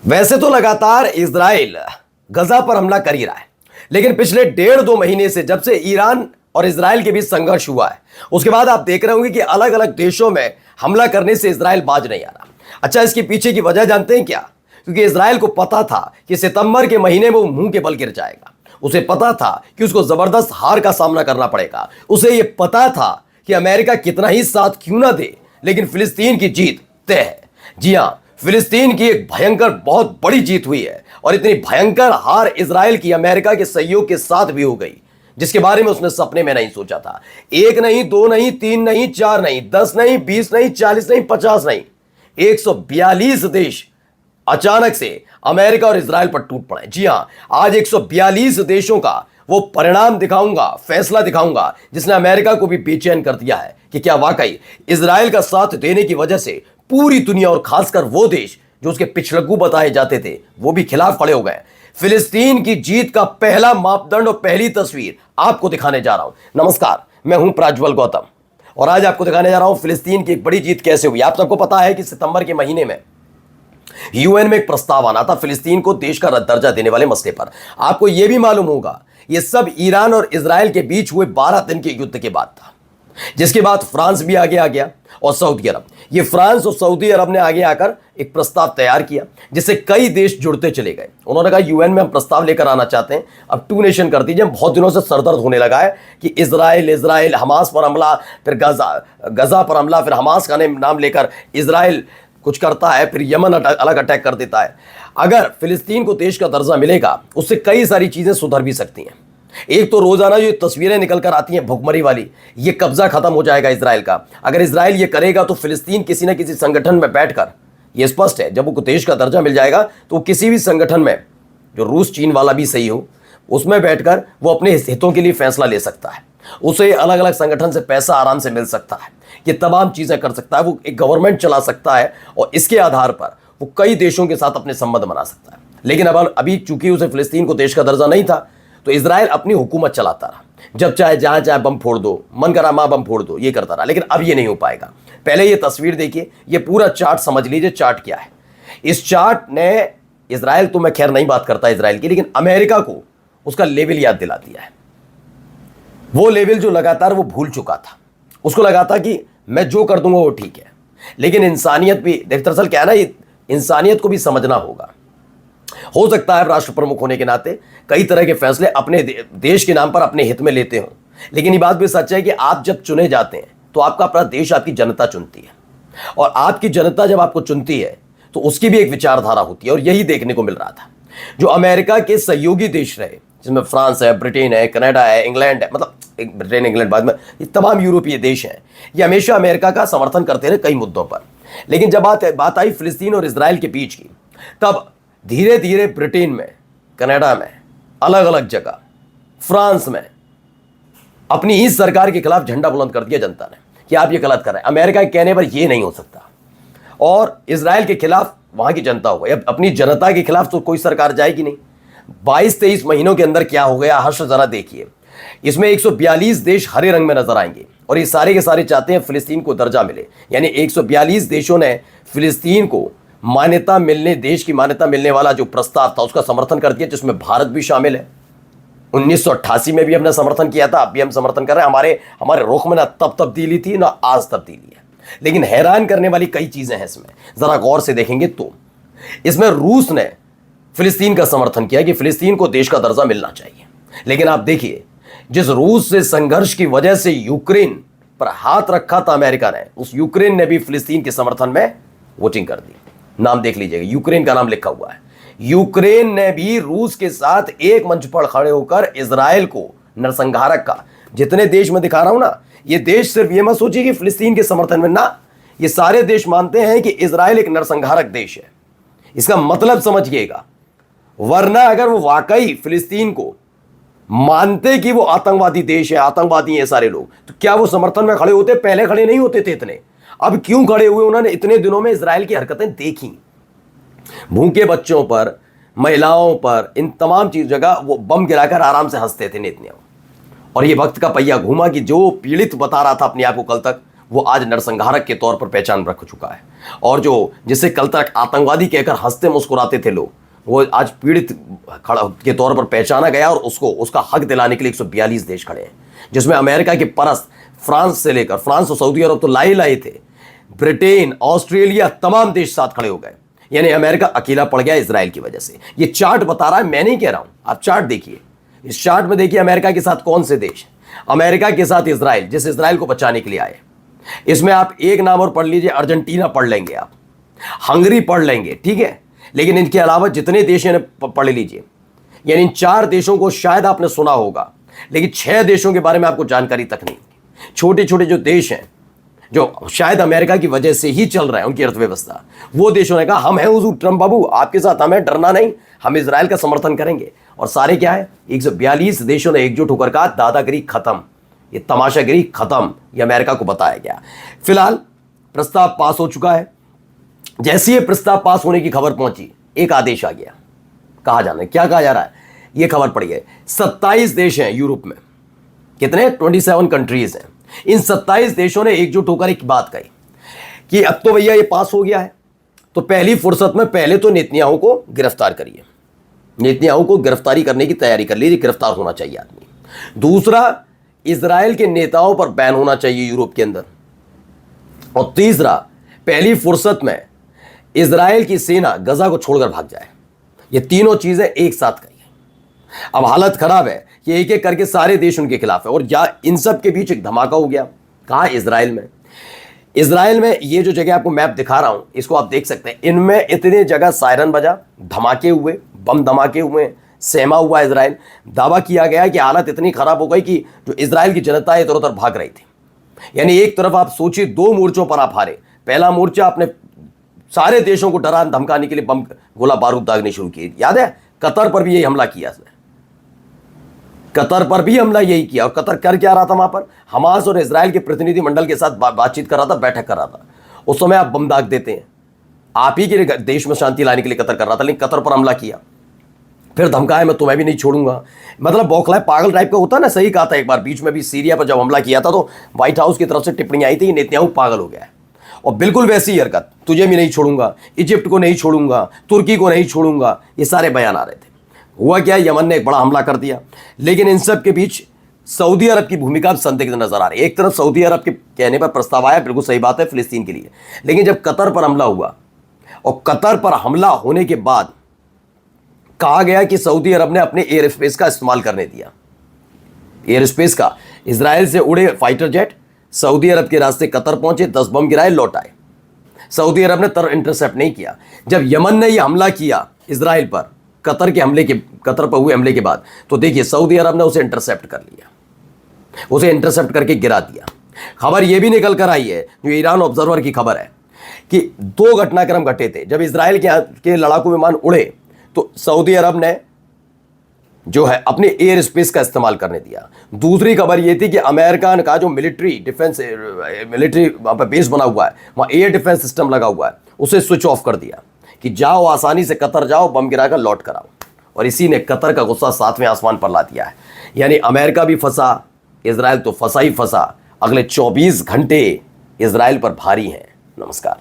वैसे तो लगातार इजराइल गजा पर हमला कर ही रहा है, लेकिन पिछले 1.5-2 महीने से जब से ईरान और इजराइल के बीच संघर्ष हुआ है, उसके बाद आप देख रहे होंगे कि अलग अलग देशों में हमला करने से इजराइल बाज नहीं आ रहा। अच्छा, इसके पीछे की वजह जानते हैं क्या? क्योंकि इजराइल को पता था कि सितंबर के महीने में वो मुंह के बल गिर जाएगा। उसे पता था कि उसको जबरदस्त हार का सामना करना पड़ेगा। उसे यह पता था कि अमेरिका कितना ही साथ क्यों ना दे, लेकिन फिलिस्तीन की जीत तय है। जी हां, फिलिस्तीन की एक भयंकर बहुत बड़ी जीत हुई है और इतनी भयंकर हार इजराइल की अमेरिका के सहयोग के साथ भी हो गई, जिसके बारे में उसने सपने में नहीं सोचा था। 1 नहीं, 2 नहीं, 3 नहीं, 4 नहीं, 10 नहीं, 20 नहीं, 40 नहीं, 50 नहीं, 142 देश अचानक से अमेरिका और इजराइल पर टूट पड़े। जी हां, आज 142 देशों का वो परिणाम दिखाऊंगा, फैसला दिखाऊंगा, जिसने अमेरिका को भी बेचैन कर दिया है कि क्या वाकई इजराइल का साथ देने की वजह से पूरी दुनिया और खासकर वो देश जो उसके पिछलग्गू बताए जाते थे, वो भी खिलाफ खड़े हो गए। फिलिस्तीन की जीत का पहला मापदंड और पहली तस्वीर आपको दिखाने जा रहा हूं। नमस्कार, मैं हूं प्रज्वल गौतम और आज आपको दिखाने जा रहा हूं फिलिस्तीन की एक बड़ी जीत कैसे हुई। आप सबको पता है कि सितंबर के महीने में यूएन में एक प्रस्ताव आना था फिलिस्तीन को देश का दर्जा देने वाले मसले पर। आपको यह भी मालूम होगा, यह सब ईरान और इजराइल के बीच हुए 12 दिन के युद्ध के बाद था, जिसके बाद फ्रांस भी आगे आ गया और सऊदी अरब। ये फ्रांस और सऊदी अरब ने आगे आकर एक प्रस्ताव तैयार किया, जिससे कई देश जुड़ते चले गए। उन्होंने कहा यूएन में हम प्रस्ताव लेकर आना चाहते हैं, अब 2 नेशन कर दीजिए। बहुत दिनों से सरदर्द होने लगा है कि इजराइल हमास पर हमला, फिर गजा पर हमला, फिर हमास का नाम लेकर इजराइल कुछ करता है, फिर यमन अलग अटैक कर देता है। अगर फिलिस्तीन को देश का दर्जा मिलेगा, उससे कई सारी चीजें सुधर भी सकती हैं। एक तो रोजाना जो तस्वीरें निकल कर आती हैं भुखमरी वाली, ये कब्जा खत्म हो जाएगा इजराइल का। अगर इजराइल ये करेगा तो फिलिस्तीन किसी न किसी संगठन में बैठकर, ये स्पष्ट है, जब वो देश का दर्जा मिल जाएगा तो वो किसी भी संगठन में, जो रूस चीन वाला भी सही हो, उसमें बैठकर वो अपने हितों के लिए फैसला ले सकता है। उसे अलग अलग संगठन से पैसा आराम से मिल सकता है, ये तमाम चीजें कर सकता है, वो एक गवर्नमेंट चला सकता है और इसके आधार पर वो कई देशों के साथ अपने संबंध बना सकता है। लेकिन अब अभी चूंकि उसे फिलिस्तीन को देश का दर्जा नहीं था, तो इजराइल अपनी हुकूमत चलाता रहा। जब चाहे जहां चाहे बम फोड़ दो, मन करा मां बम फोड़ दो, ये करता रहा। लेकिन अब ये नहीं हो पाएगा। पहले ये तस्वीर देखिए, ये पूरा चार्ट समझ लीजिए। चार्ट क्या है? इस चार्ट ने इजराइल, तो मैं खैर नहीं बात करता इजराइल की, लेकिन अमेरिका को उसका लेवल याद दिला दिया है। वो लेवल जो लगातार वो भूल चुका था। उसको लगा था कि मैं जो कर दूंगा वो ठीक है, लेकिन इंसानियत भी, दरअसल क्या है ना, ये इंसानियत को भी समझना होगा। हो सकता है राष्ट्र प्रमुख होने के नाते कई तरह के फैसले अपने देश के नाम पर अपने हित में लेते हो, लेकिन ये बात भी सच है कि आप जब चुने जाते हैं तो आपका अपना देश आपकी जनता चुनती है, और आपकी जनता जब आपको चुनती है तो उसकी भी एक विचारधारा होती है। और यही देखने को मिल रहा था। जो अमेरिका के सहयोगी देश रहे, जिसमें फ्रांस है, ब्रिटेन है, कनाडा है, इंग्लैंड है, मतलब ब्रिटेन इंग्लैंड बाद में ये तमाम यूरोपीय देश हैं, ये हमेशा अमेरिका का समर्थन करते रहे कई मुद्दों पर। लेकिन जब बात आई फिलिस्तीन और इजराइल के बीच की, तब धीरे धीरे ब्रिटेन में, कनाडा में, अलग अलग जगह, फ्रांस में अपनी इस सरकार के खिलाफ झंडा बुलंद कर दिया जनता ने कि आप ये गलत कर रहे हैं, अमेरिका के कहने पर ये नहीं हो सकता। और इजराइल के खिलाफ वहां की जनता हो गई। अब अपनी जनता के खिलाफ तो कोई सरकार जाएगी नहीं। 22-23 महीनों के अंदर क्या हो गया, हर्ष जरा देखिए। इसमें 142 देश हरे रंग में नजर आएंगे और ये सारे के सारे चाहते हैं फिलिस्तीन को दर्जा मिले। यानी 142 देशों ने फिलिस्तीन को मान्यता मिलने, देश की मान्यता मिलने वाला जो प्रस्ताव था उसका समर्थन कर दिया, जिसमें भारत भी शामिल है। 1988 में भी हमने समर्थन किया था, अब भी हम समर्थन कर रहे हैं। हमारे रुख में ना तब तब्दीली थी ना आज तब्दीली है। लेकिन हैरान करने वाली कई चीजें हैं इसमें, जरा गौर से देखेंगे तो इसमें रूस ने फिलिस्तीन का समर्थन किया कि फिलिस्तीन को देश का दर्जा मिलना चाहिए। लेकिन आप देखिए, जिस रूस से संघर्ष की वजह से यूक्रेन पर हाथ रखा था अमेरिका ने, उस यूक्रेन ने भी फिलिस्तीन के समर्थन में वोटिंग कर दी। नाम देख लीजिएगा, यूक्रेन का नाम लिखा हुआ है। यूक्रेन ने भी रूस के साथ एक मंच पर खड़े होकर इजराइल को नरसंहारक का, जितने देश में दिखा रहा हूं ना, ये देश सिर्फ ये मत सोचिए कि फिलिस्तीन के समर्थन में ना, ये सारे देश मानते हैं कि इजराइल एक नरसंहारक देश है। इसका मतलब समझिएगा, वरना अगर वो वाकई फिलिस्तीन को मानते कि वो आतंकवादी देश है, आतंकवादी है सारे लोग, तो क्या वो समर्थन में खड़े होते? पहले खड़े नहीं होते थे इतने। अब क्यों खड़े हुए? उन्होंने इतने दिनों में इजराइल की हरकतें देखी, भूखे बच्चों पर, महिलाओं पर, इन तमाम चीज जगह वो बम गिराकर आराम से हंसते थे नेतन्याहू। और ये वक्त का पहिया घूमा कि जो पीड़ित बता रहा था अपने आप को कल तक, वो आज नरसंहारक के तौर पर पहचान रख चुका है। और जो जिसे कल तक आतंकवादी कहकर हंसते मुस्कुराते थे लोग, वो आज पीड़ित खड़ा के तौर पर पहचाना गया और उसको उसका हक दिलाने के लिए 142 देश खड़े हैं, जिसमें अमेरिका के परस्त फ्रांस से लेकर, फ्रांस और सऊदी अरब तो लाए थे, ब्रिटेन, ऑस्ट्रेलिया, तमाम देश साथ खड़े हो गए। यानी अमेरिका अकेला पड़ गया इजराइल की वजह से। ये चार्ट बता रहा है, मैं नहीं कह रहा हूं, आप चार्ट देखिए। इस चार्ट में देखिए अमेरिका के साथ कौन से देश, अमेरिका के साथ इजराइल, जिस इजराइल को बचाने के लिए आए। इसमें आप एक नाम और पढ़ लीजिए, अर्जेंटीना पढ़ लेंगे आप, हंगरी पढ़ लेंगे, ठीक है, लेकिन इनके अलावा जितने देश हैं पढ़ लीजिए। यानी इन 4 देशों को शायद आपने सुना होगा, लेकिन 6 देशों के बारे में आपको जानकारी तक नहीं। छोटे छोटे जो देश हैं, जो शायद अमेरिका की वजह से ही चल रहा है उनकी अर्थव्यवस्था, वो देशों ने कहा हम हैं हुजूर ट्रंप बाबू, आपके साथ हमें डरना नहीं, हम इजराइल का समर्थन करेंगे। और सारे क्या है, 142 देशों ने एकजुट होकर कहा दादागिरी खत्म, ये तमाशागिरी खत्म, ये अमेरिका को बताया गया। फिलहाल प्रस्ताव पास हो चुका है। जैसे ये प्रस्ताव पास होने की खबर पहुंची, एक आदेश आ गया। कहा जाना क्या कहा जा रहा है, ये खबर पड़ी है। 27 देश हैं यूरोप में, कितने, 27 कंट्रीज हैं। इन 27 देशों ने एकजुट होकर एक बात कही कि अब तो भैया ये पास हो गया है, तो पहली फुर्सत में पहले तो नेतन्याहू को गिरफ्तार करिए, नेतन्याहू को गिरफ्तारी करने की तैयारी कर लीजिए, गिरफ्तार होना चाहिए आदमी। दूसरा, इजराइल के नेताओं पर बैन होना चाहिए यूरोप के अंदर। और तीसरा, पहली फुर्सत में इजराइल की सेना गजा को छोड़कर भाग जाए। ये तीनों चीजें एक साथ कही है। अब हालत खराब है कि एक एक करके सारे देश उनके खिलाफ है, और या इन सब के बीच एक धमाका हो गया। कहा, इजराइल में। इजराइल में ये जो जगह आपको मैप दिखा रहा हूं, इसको आप देख सकते हैं, इनमें इतने जगह सायरन बजा, धमाके हुए, बम धमाके हुए, सहमा हुआ इजराइल। दावा किया गया कि हालत इतनी खराब हो गई कि जो इजराइल की जनता इधर उधर भाग रही थी। यानी एक तरफ आप सोचिए 2 मोर्चों पर आप हारे। पहला मोर्चा आपने सारे देशों को डरा धमकाने के लिए बम गोला बारूद दागने शुरू किए। याद है, कतर पर भी यही हमला किया इसने, कतर पर भी हमला यही किया। और कतर कर क्या रहा था, वहां पर हमास और इजराइल के प्रतिनिधि मंडल के साथ बातचीत कर रहा था, बैठक कर रहा था। उस समय आप बम दाग देते हैं, आप ही के देश में शांति लाने के लिए कतर कर रहा था, लेकिन कतर पर हमला किया, फिर धमकाया मैं तुम्हें भी नहीं छोड़ूंगा। मतलब बौखलाए पागल टाइप का होता है ना। सही कहा था एक बार, बीच में भी सीरिया पर जब हमला किया था तो व्हाइट हाउस की तरफ से टिप्पणी आई थी कि नेतन्याहू पागल हो गया है। और बिल्कुल वैसी ही हरकत, तुझे भी नहीं छोड़ूंगा, इजिप्ट को नहीं छोड़ूंगा, तुर्की को नहीं छोड़ूंगा, ये सारे बयान आ रहे थे। हुआ क्या, यमन ने एक बड़ा हमला कर दिया। लेकिन इन सब के बीच सऊदी अरब की भूमिका संदिग्ध नजर आ रही है। एक तरफ सऊदी अरब के कहने पर प्रस्ताव आया, बिल्कुल सही बात है, फिलिस्तीन के लिए। लेकिन जब कतर पर हमला हुआ, और कतर पर हमला होने के बाद कहा गया कि सऊदी अरब ने अपने एयर स्पेस का इस्तेमाल करने दिया, एयर स्पेस का। इजराइल से उड़े फाइटर जेट सऊदी अरब के रास्ते कतर पहुंचे, 10 बम गिराए, लौट आए। सऊदी अरब ने इंटरसेप्ट नहीं किया। जब यमन ने यह हमला किया इजराइल पर, कतर पर हुए हमले के बाद, तो देखिए सऊदी अरब ने उसे इंटरसेप्ट कर लिया, उसे इंटरसेप्ट करके गिरा दिया। खबर यह भी निकल कर आई है, जो ईरान ऑब्जर्वर की खबर है, कि 2 घटनाक्रम घटे थे। जब इजराइल के लड़ाकू विमान उड़े तो सऊदी अरब ने जो है अपने एयर स्पेस का इस्तेमाल करने दिया। दूसरी खबर यह थी कि अमेरिका का जो मिलिट्री वहां पर बेस बना हुआ है, वहां एयर डिफेंस सिस्टम लगा हुआ है, उसे स्विच ऑफ कर दिया कि जाओ आसानी से कतर जाओ, बम गिराकर लौट कर आओ। और इसी ने कतर का गुस्सा 7वें आसमान पर ला दिया है। यानी अमेरिका भी फंसा, इजराइल तो फंसा ही फंसा। अगले 24 घंटे इजराइल पर भारी हैं। नमस्कार।